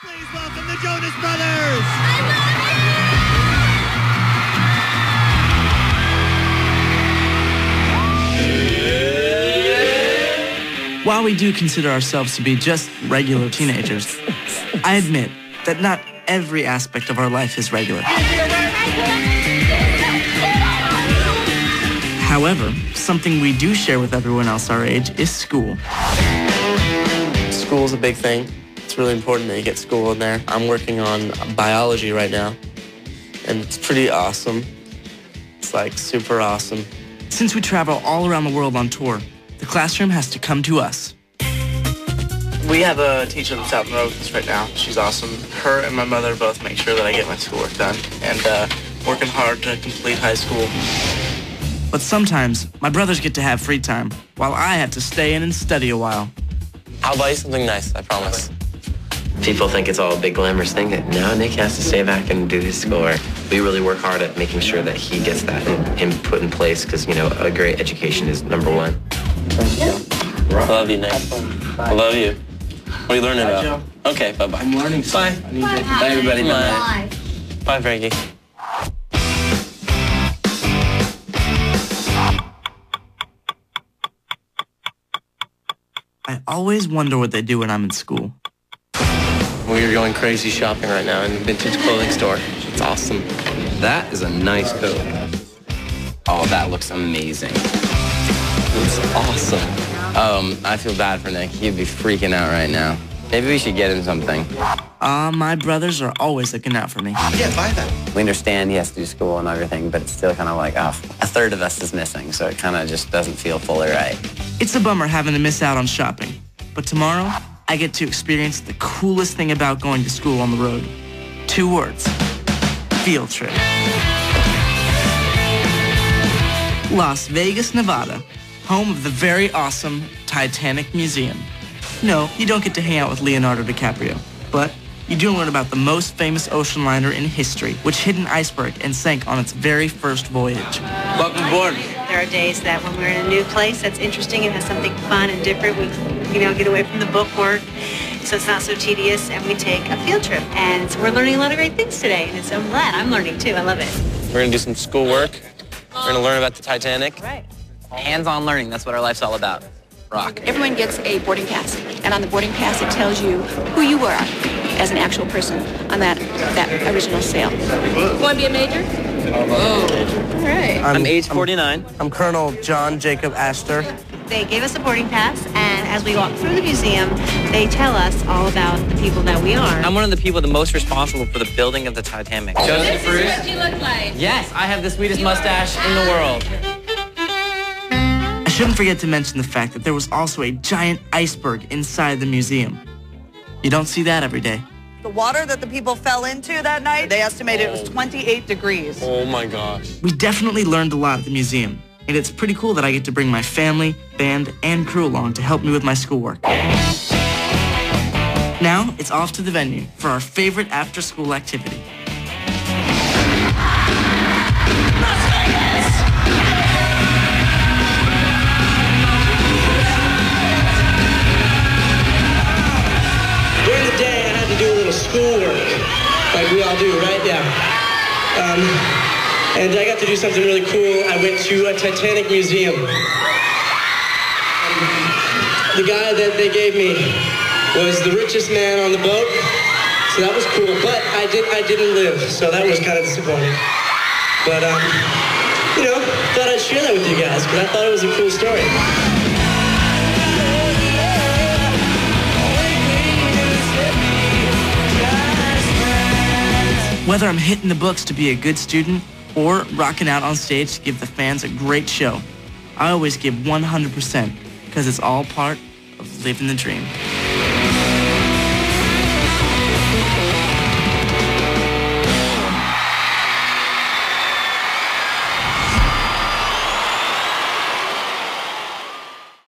Please welcome the Jonas Brothers! While we do consider ourselves to be just regular teenagers, I admit that not every aspect of our life is regular. However, something we do share with everyone else our age is school. School's a big thing. It's really important that you get school in there. I'm working on biology right now, and it's pretty awesome. It's like super awesome. Since we travel all around the world on tour, the classroom has to come to us. We have a teacher that's out in the road with us right now. She's awesome. Her and my mother both make sure that I get my schoolwork done, and working hard to complete high school. But sometimes, my brothers get to have free time, while I have to stay in and study a while. I'll buy you something nice, I promise. People think it's all a big glamorous thing. No, Nick has to stay back and do his schoolwork. We really work hard at making sure that he gets that input in place because, you know, a great education is number one. I love you, Nick. I love you. What are you learning about? Okay, bye-bye. I'm learning something. Bye. Bye, everybody. Bye. Bye, Frankie. I always wonder what they do when I'm in school. We're going crazy shopping right now in the vintage clothing store. It's awesome. That is a nice coat. Oh, that looks amazing. It's awesome. I feel bad for Nick. He'd be freaking out right now. Maybe we should get him something. My brothers are always looking out for me. Yeah, buy that. We understand he has to do school and everything, but it's still kind of like, a third of us is missing, so it kind of just doesn't feel fully right. It's a bummer having to miss out on shopping, but tomorrow, I get to experience the coolest thing about going to school on the road. 2 words: field trip. Las Vegas, Nevada, home of the very awesome Titanic Museum. No, you don't get to hang out with Leonardo DiCaprio, but you do learn about the most famous ocean liner in history, which hit an iceberg and sank on its very first voyage. Welcome aboard. There are days that when we're in a new place that's interesting and has something fun and different, we, get away from the bookwork, so it's not so tedious, and we take a field trip. And so we're learning a lot of great things today, and I'm glad. I'm learning too. I love it. We're gonna do some schoolwork. We're gonna learn about the Titanic. Right. Hands-on learning, that's what our life's all about. Rock. Everyone gets a boarding pass, and on the boarding pass it tells you who you were as an actual person on that original sail. Want to be a major? All right. I'm age 49. I'm Colonel John Jacob Astor. They gave us a boarding pass, and as we walk through the museum, they tell us all about the people that we are. I'm one of the people the most responsible for the building of the Titanic. This is what you look like. Yes, I have the sweetest mustache in the world. I shouldn't forget to mention the fact that there was also a giant iceberg inside the museum. You don't see that every day. The water that the people fell into that night, they estimated it was 28 degrees. Oh my gosh. We definitely learned a lot at the museum, and it's pretty cool that I get to bring my family, band, and crew along to help me with my schoolwork. Now, it's off to the venue for our favorite after-school activity. During the day, I had to do a little schoolwork, like we all do right now. And I got to do something really cool. I went to a Titanic museum. The guy that they gave me was the richest man on the boat, so that was cool. But I didn't live, so that was kind of disappointing. But thought I'd share that with you guys because I thought it was a cool story. Whether I'm hitting the books to be a good student or rocking out on stage to give the fans a great show, I always give 100% because it's all part of living the dream.